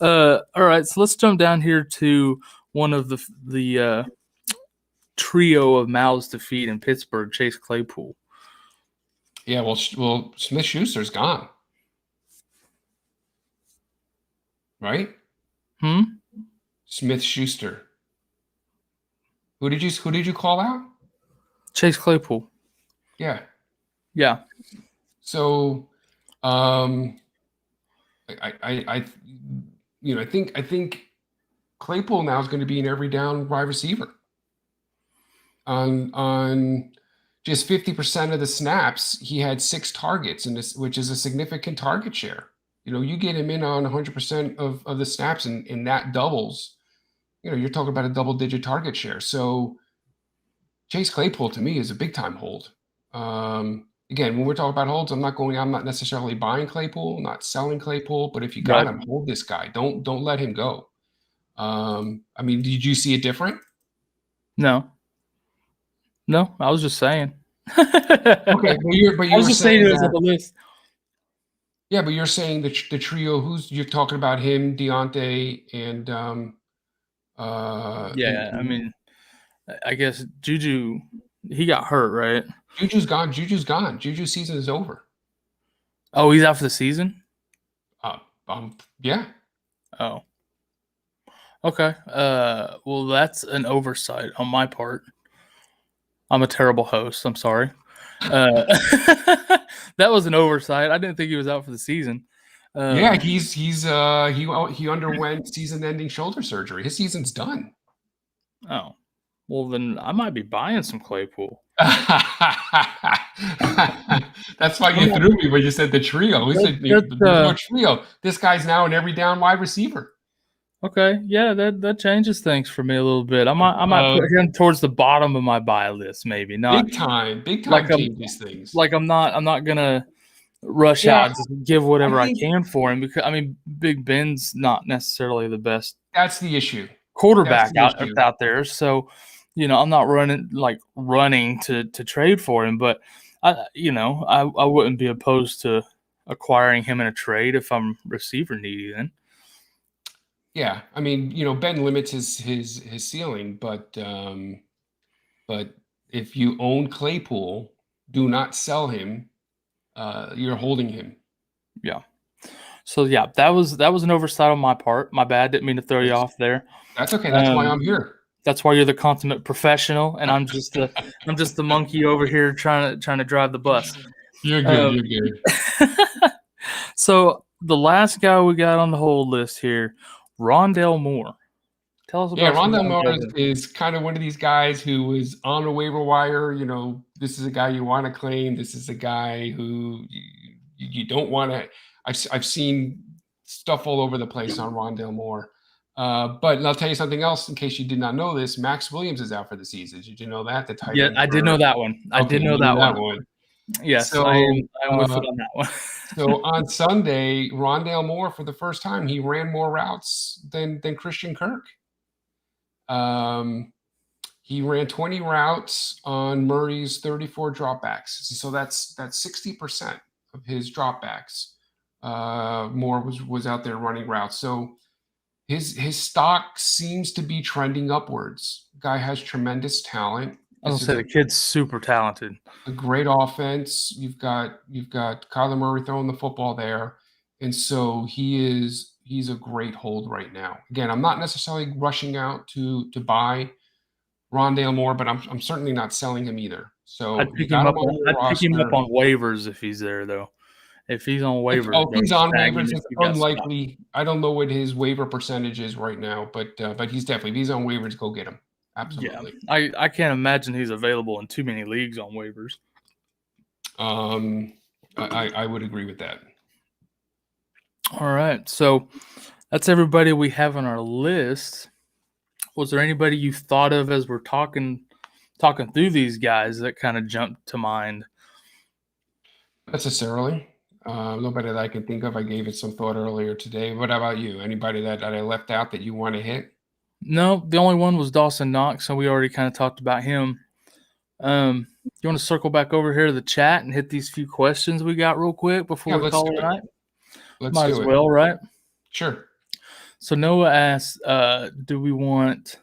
All right, so let's jump down here to one of the trio of mouths to feed in Pittsburgh, Chase Claypool. Yeah, well, Smith-Schuster's gone. Right? Smith-Schuster. Who did you call out? Chase Claypool. Yeah. Yeah. So, I think Claypool now is going to be an every down wide receiver. On just 50% of the snaps, he had 6 targets, which is a significant target share. You get him in on 100% of the snaps, and that doubles. You're talking about a double-digit target share. So Chase Claypool, to me, is a big-time hold. Again, when we're talking about holds, I'm not necessarily buying Claypool, not selling Claypool, but if you got him, hold this guy. Don't let him go. Did you see it different? No, I was just saying. Okay, I was just saying it was on the list. Yeah, but you're saying the trio. You're talking about him, Deontay, and I guess Juju. He got hurt, right? Juju's gone. Juju's season is over. Oh, he's out for the season? Yeah. Oh. Okay. Well, that's an oversight on my part. I'm a terrible host. I'm sorry. That was an oversight. I didn't think he was out for the season. Yeah, he underwent season-ending shoulder surgery. His season's done. Oh, well then I might be buying some Claypool. That's why you threw me when you said the trio. We said no trio. This guy's now an every down wide receiver. Okay, yeah, that changes things for me a little bit. I might put him towards the bottom of my buy list, maybe not big time changes things. Like I'm not gonna rush out and just give whatever I can for him, because Big Ben's not necessarily the best. That's the issue. Quarterback out there, so I'm not running to trade for him, but I wouldn't be opposed to acquiring him in a trade if I'm receiver needy then. Yeah, Ben limits his ceiling, but if you own Claypool, do not sell him. You're holding him. Yeah. So yeah, that was an oversight on my part. My bad. Didn't mean to throw you off there. That's okay. That's why I'm here. That's why you're the consummate professional, and I'm just the monkey over here trying to drive the bus. You're good. You're good. So the last guy we got on the hold list here, Rondell Moore. Tell us about. Yeah, Rondell Moore is kind of one of these guys who was on the waiver wire. This is a guy you want to claim. This is a guy who you don't want to. I've seen stuff all over the place on Rondell Moore. But I'll tell you something else in case you did not know this. Max Williams is out for the season. Did you know that? The tight end. I did know that one. I did know that one. Yes, so, I'm with it on that one. So on Sunday, Rondell Moore, for the first time, he ran more routes than Christian Kirk. He ran 20 routes on Murray's 34 dropbacks. So that's 60% of his dropbacks. Moore was out there running routes. So his stock seems to be trending upwards. Guy has tremendous talent. I was gonna say the kid's super talented. A great offense. You've got Kyler Murray throwing the football there, and so he's a great hold right now. Again, I'm not necessarily rushing out to buy Rondale Moore, but I'm certainly not selling him either. So I'd pick him up on waivers if he's there, though. If he's on waivers, if he's on waivers, it's unlikely. I don't know what his waiver percentage is right now, but he's definitely. If he's on waivers, go get him. Absolutely. Yeah, I can't imagine he's available in too many leagues on waivers. I would agree with that. All right, so that's everybody we have on our list. Was there anybody you thought of as we're talking through these guys that kind of jumped to mind? Necessarily. Nobody that I can think of. I gave it some thought earlier today. What about you? Anybody that I left out that you want to hit? No, the only one was Dawson Knox, so we already kind of talked about him. You want to circle back over here to the chat and hit these few questions we got real quick before we call it a night? Might as well, right? Sure. So Noah asks, do we want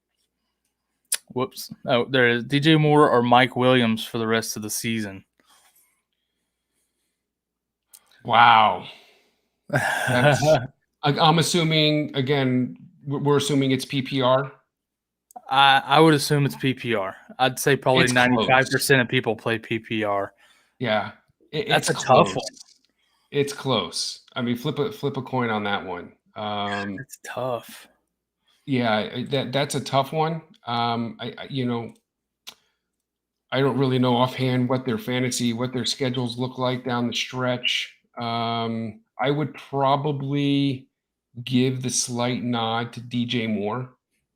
– whoops. Oh, there is DJ Moore or Mike Williams for the rest of the season? Wow. I'm assuming, again, we're assuming it's PPR. I would assume it's PPR. I'd say probably 95% of people play PPR. Yeah. That's a tough one. It's close. I mean, flip a coin on that one. It's tough. Yeah, that's a tough one. I don't really know offhand what their schedules look like down the stretch. I would probably give the slight nod to DJ Moore.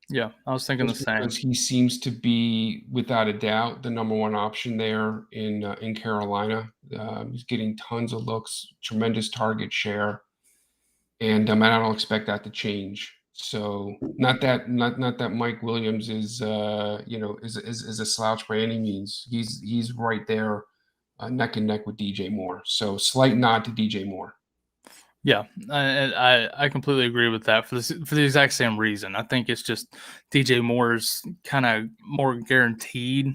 Yeah, I was thinking the same. Because he seems to be, without a doubt, the number one option there in Carolina. He's getting tons of looks, tremendous target share, and I don't expect that to change. So not that Mike Williams is a slouch by any means. He's right there, neck and neck with DJ Moore. So slight nod to DJ Moore. Yeah, I completely agree with that for the exact same reason. I think it's just DJ Moore's kind of more guaranteed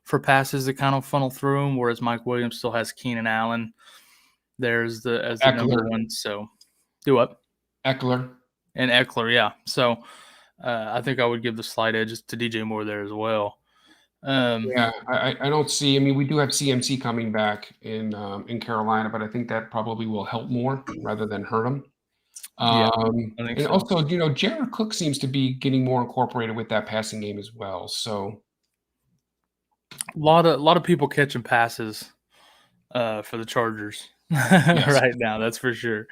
for passes that kind of funnel through him, whereas Mike Williams still has Keenan Allen. There's the number one. So do what? Eckler. And Eckler, yeah. So I think I would give the slight edge to DJ Moore there as well. Yeah, I don't see. I mean, we do have CMC coming back in Carolina, but I think that probably will help more rather than hurt him. And so. Also, Jared Cook seems to be getting more incorporated with that passing game as well. So a lot of people catching passes for the Chargers right now. That's for sure.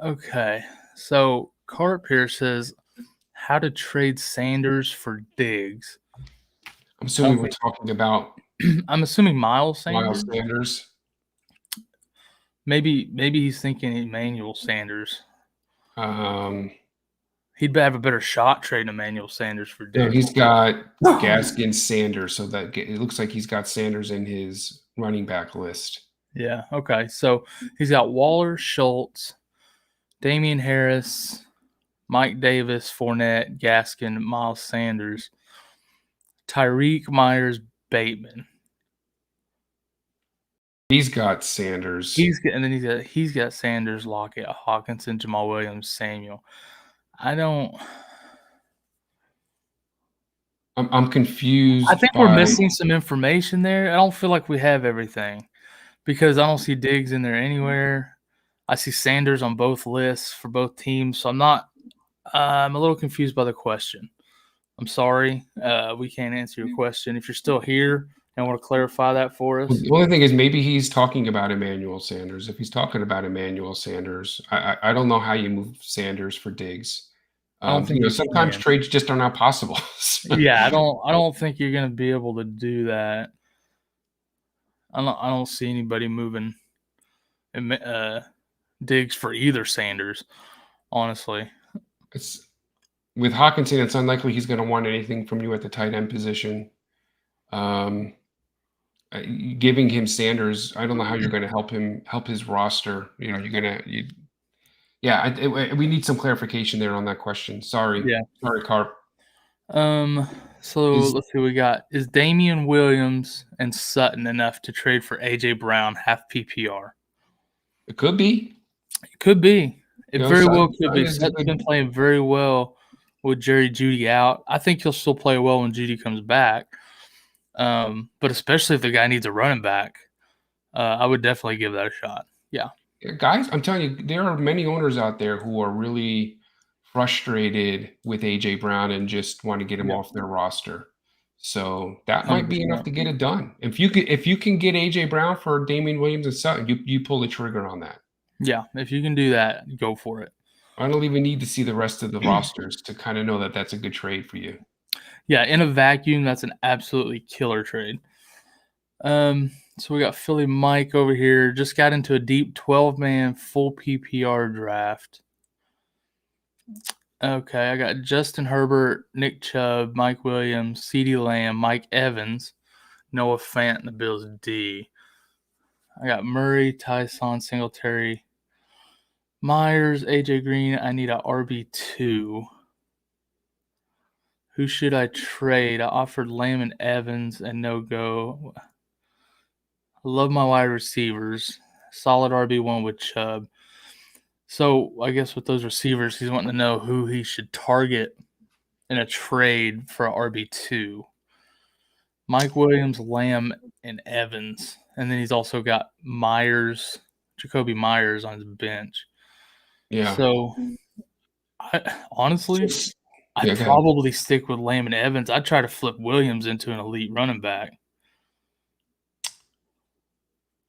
Okay, so Cart Pierce says, how to trade Sanders for Diggs. I'm assuming we're talking about. I'm assuming Miles Sanders. Miles Sanders. Maybe he's thinking Emmanuel Sanders. He'd have a better shot trading Emmanuel Sanders for Diggs. No, he's got Gaskins Sanders, so that it looks like he's got Sanders in his running back list. Yeah. Okay. So he's got Waller, Schultz, Damian Harris, Mike Davis, Fournette, Gaskin, Miles Sanders, Tyreek, Myers, Bateman. He's got Sanders. He's got Sanders, Lockett, Hawkinson, Jamal Williams, Samuel. I'm confused. I think we're missing some information there. I don't feel like we have everything because I don't see Diggs in there anywhere. I see Sanders on both lists for both teams, so I'm a little confused by the question. I'm sorry. We can't answer your question. If you're still here and want to clarify that for us. The only thing is maybe he's talking about Emmanuel Sanders. If he's talking about Emmanuel Sanders, I don't know how you move Sanders for Diggs. Sometimes trades just are not possible. Yeah, I don't think you're going to be able to do that. I don't see anybody moving Diggs for either Sanders, honestly. With Hawkinson, it's unlikely he's going to want anything from you at the tight end position. Giving him Sanders, I don't know how you're going to help his roster. We need some clarification there on that question. Sorry. Yeah. Sorry, Carp. Let's see what we got. Is Damian Williams and Sutton enough to trade for A.J. Brown half PPR? It could be. It could be. It very well could be. Sutton's been playing very well with Jerry Jeudy out. I think he'll still play well when Jeudy comes back. But especially if the guy needs a running back, I would definitely give that a shot. Yeah. Guys, I'm telling you, there are many owners out there who are really frustrated with A.J. Brown and just want to get him off their roster. So that might be enough 100%. to get it done. If you can get A.J. Brown for Damian Williams and Sutton, you pull the trigger on that. Yeah, if you can do that, go for it. I don't even need to see the rest of the rosters to kind of know that that's a good trade for you. Yeah, in a vacuum, that's an absolutely killer trade. So we got Philly Mike over here. Just got into a deep 12-man full PPR draft. Okay, I got Justin Herbert, Nick Chubb, Mike Williams, CeeDee Lamb, Mike Evans, Noah Fant in the Bills D. I got Murray, Tyson, Singletary, Myers, AJ Green. I need a RB2. Who should I trade? I offered Lamb and Evans and no go. I love my wide receivers. Solid RB1 with Chubb. So I guess with those receivers, he's wanting to know who he should target in a trade for a RB2. Mike Williams, Lamb, and Evans. And then he's also got Jacoby Myers on his bench. Yeah. So, honestly, I'd probably stick with Lamb and Evans. I'd try to flip Williams into an elite running back.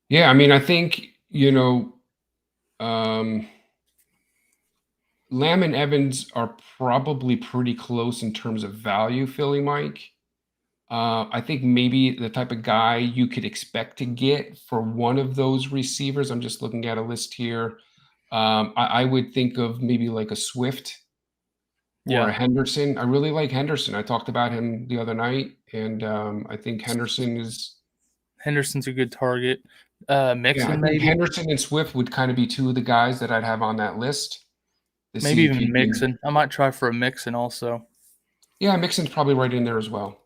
Yeah, I mean, I think, Lamb and Evans are probably pretty close in terms of value, Philly Mike. I think maybe the type of guy you could expect to get for one of those receivers. I'm just looking at a list here. I would think of maybe like a Swift or a Henderson. I really like Henderson. I talked about him the other night, and I think Henderson's a good target. Mixon, maybe Henderson and Swift would kind of be two of the guys that I'd have on that list. Maybe even Mixon. I might try for a Mixon also. Yeah, Mixon's probably right in there as well.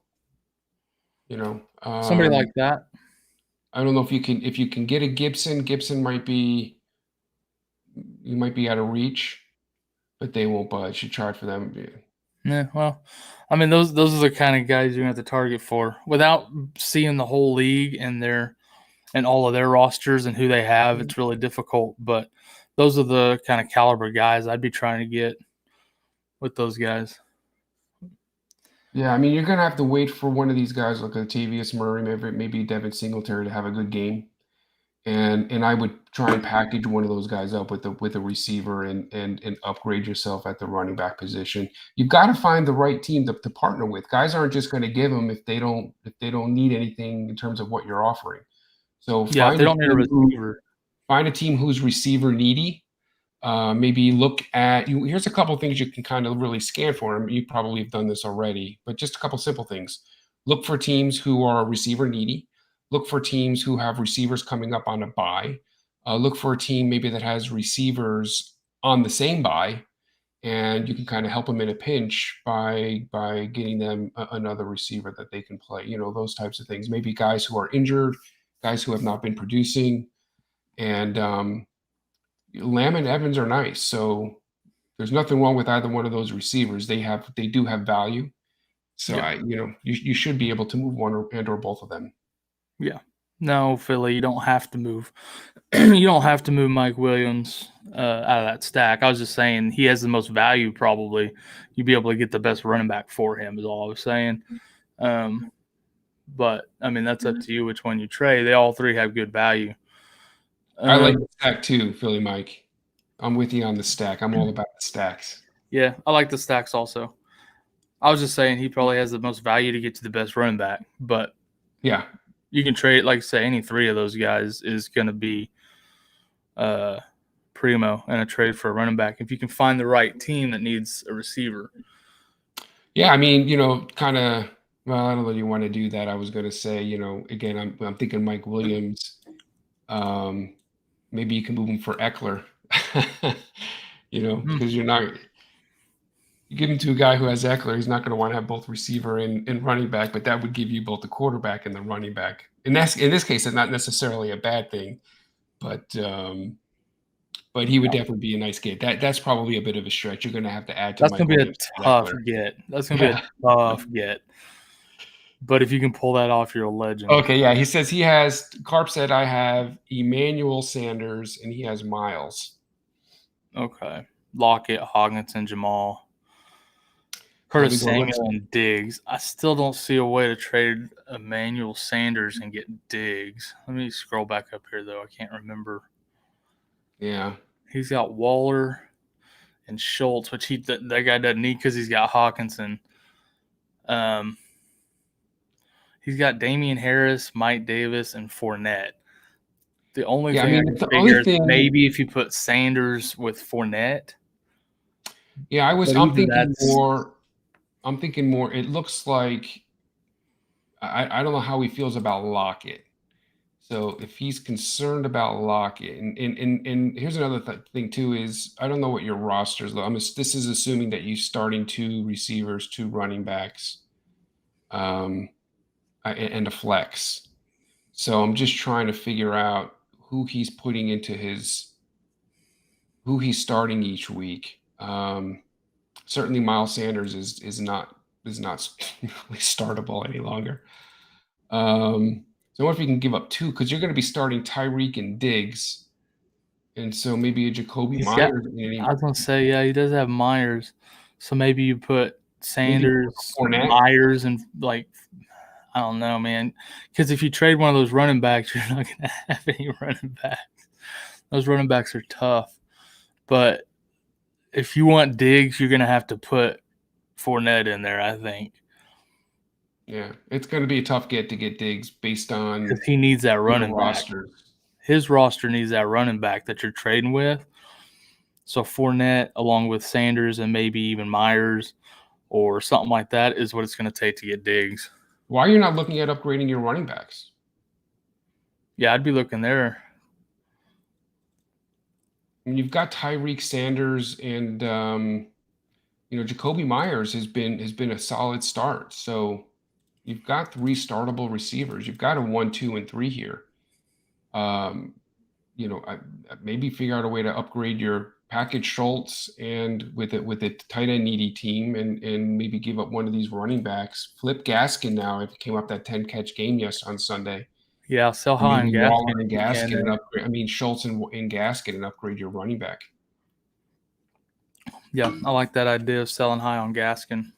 Somebody like that. I don't know if you can get a Gibson. Gibson might be out of reach, but they won't budge. You charge for them. Yeah, well, I mean those are the kind of guys you're gonna have to target for without seeing the whole league and all of their rosters and who they have. It's really difficult, but those are the kind of caliber guys I'd be trying to get with those guys. Yeah, I mean, you're going to have to wait for one of these guys like Latavius Murray, maybe Devin Singletary to have a good game. And I would try and package one of those guys up with a receiver and upgrade yourself at the running back position. You've got to find the right team to partner with. Guys aren't just going to give them if they don't need anything in terms of what you're offering. So if they don't need a receiver. Find a team who's receiver needy. Maybe look at here's a couple of things you can kind of really scan for them. You probably have done this already, but just a couple simple things. Look for teams who are receiver needy. Look for teams who have receivers coming up on a bye. Look for a team maybe that has receivers on the same bye, and you can kind of help them in a pinch by getting them another receiver that they can play. Those types of things. Maybe guys who are injured, guys who have not been producing, and Lamb and Evans are nice, so there's nothing wrong with either one of those receivers. They do have value, so you should be able to move one or both of them. Yeah, no, Philly, you don't have to move. You don't have to move Mike Williams out of that stack. I was just saying he has the most value. Probably you'd be able to get the best running back for him. Is all I was saying. But I mean that's up to you which one you trade. They all three have good value. I like the stack too, Philly Mike. I'm with you on the stack. I'm all about the stacks. Yeah, I like the stacks also. I was just saying he probably has the most value to get to the best running back. But yeah, you can trade, like I say, any three of those guys is going to be primo and a trade for a running back if you can find the right team that needs a receiver. Yeah, I mean, kind of. Well, I don't know if you want to do that. I was going to say, again, I'm thinking Mike Williams. Maybe you can move him for Eckler, because you give him to a guy who has Eckler, he's not going to want to have both receiver and running back, but that would give you both the quarterback and the running back. And that's, in this case, it's not necessarily a bad thing, but he would definitely be a nice get. That's probably a bit of a stretch. You're going to have to add to. That's going to be a tough get. That's going to be a tough get. But if you can pull that off, you're a legend. Okay, yeah. He says Carp said I have Emmanuel Sanders and he has Miles. Okay. Lockett, Hogginson, Jamar, Curtis Samuel, and Diggs. I still don't see a way to trade Emmanuel Sanders and get Diggs. Let me scroll back up here, though. I can't remember. Yeah. He's got Waller and Schultz, which that guy doesn't need because he's got Hawkinson. He's got Damian Harris, Mike Davis, and Fournette. The only thing I can figure is maybe if you put Sanders with Fournette. Yeah, I'm thinking more. It looks like I don't know how he feels about Lockett. So if he's concerned about Lockett, and here's another thing too is I don't know what your rosters look. This is assuming that you're starting 2 receivers, 2 running backs, and a flex. So I'm just trying to figure out who he's putting into who he's starting each week. Certainly Miles Sanders is not really startable any longer. So what if you can give up 2? Because you're going to be starting Tyreek and Diggs. And so maybe a Jacoby Myers. I was going to say, yeah, he does have Myers. So maybe you put Sanders, Myers, and I don't know, man. Because if you trade one of those running backs, you're not going to have any running backs. Those running backs are tough. But if you want Diggs, you're going to have to put Fournette in there, I think. Yeah, it's going to be a tough get to get Diggs based on because he needs that running back. His roster needs that running back that you're trading with. So Fournette, along with Sanders and maybe even Myers or something like that, is what it's going to take to get Diggs. Why are you not looking at upgrading your running backs? Yeah, I'd be looking there. I mean, you've got Tyreek, Sanders, and Jacoby Myers has been a solid start. So you've got 3 startable receivers. You've got a 1, 2, and 3 here. Maybe figure out a way to upgrade your package Schultz and with a tight end needy team, and maybe give up one of these running backs. Flip Gaskin now if he came up that 10-catch game on Sunday. Yeah, sell high on Gaskin. And Gaskin and upgrade. I mean Schultz and Gaskin and upgrade your running back. Yeah, I like that idea of selling high on Gaskin.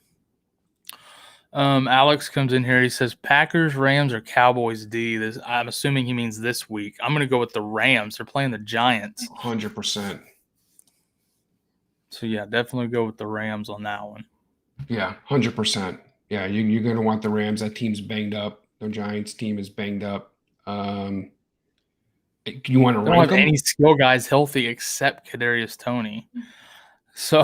Alex comes in here. He says Packers, Rams, or Cowboys D. I'm assuming he means this week. I'm going to go with the Rams. They're playing the Giants. 100%. So, yeah, definitely go with the Rams on that one. Yeah, 100%. Yeah, you're going to want the Rams. That team's banged up. The Giants team is banged up. You want to rank them? Don't have any skill guys healthy except Kadarius Tony. So,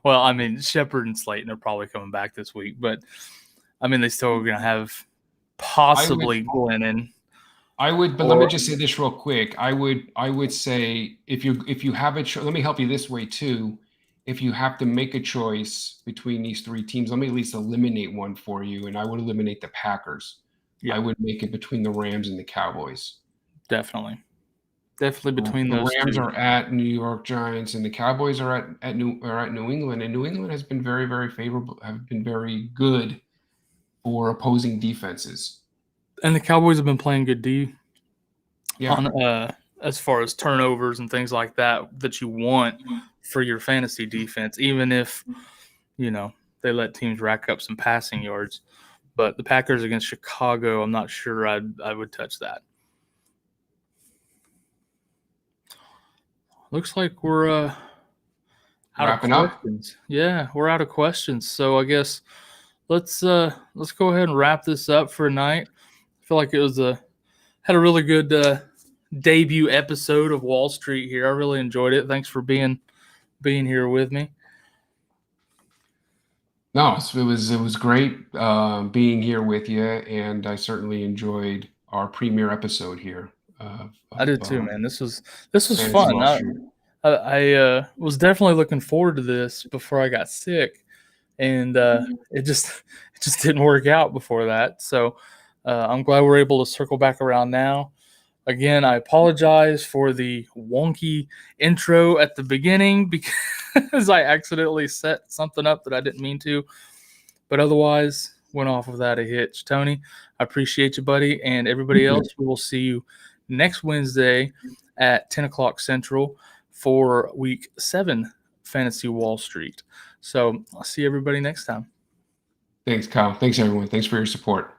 well, I mean, Shepard and Slayton are probably coming back this week, but I mean, they still are going to have possibly Glennon. Let me just say this real quick. I would say if you have a choice, let me help you this way too. If you have to make a choice between these 3 teams, let me at least eliminate one for you, and I would eliminate the Packers. Yeah. I would make it between the Rams and the Cowboys. Definitely between those. The Rams 2 are at New York Giants, and the Cowboys are at New England. And New England has been very, very favorable. Have been very good for opposing defenses. And the Cowboys have been playing good D. Yeah. On as far as turnovers and things like that you want for your fantasy defense, even if they let teams rack up some passing yards. But the Packers against Chicago, I'm not sure I would touch that. Looks like we're out wrapping of questions. Yeah, we're out of questions. So I guess let's go ahead and wrap this up for tonight. I feel like it was had a really good debut episode of Wall Street here. I really enjoyed it. Thanks for being here with me. No, it was great being here with you, and I certainly enjoyed our premiere episode here. I did too, man. This was fun. I was definitely looking forward to this before I got sick, and it just didn't work out before that. So I'm glad we're able to circle back around now. Again, I apologize for the wonky intro at the beginning because I accidentally set something up that I didn't mean to, but otherwise went off without a hitch. Tony, I appreciate you, buddy, and everybody else. We will see you next Wednesday at 10 o'clock Central for Week 7 Fantasy Wall Street. So I'll see everybody next time. Thanks, Kyle. Thanks, everyone. Thanks for your support.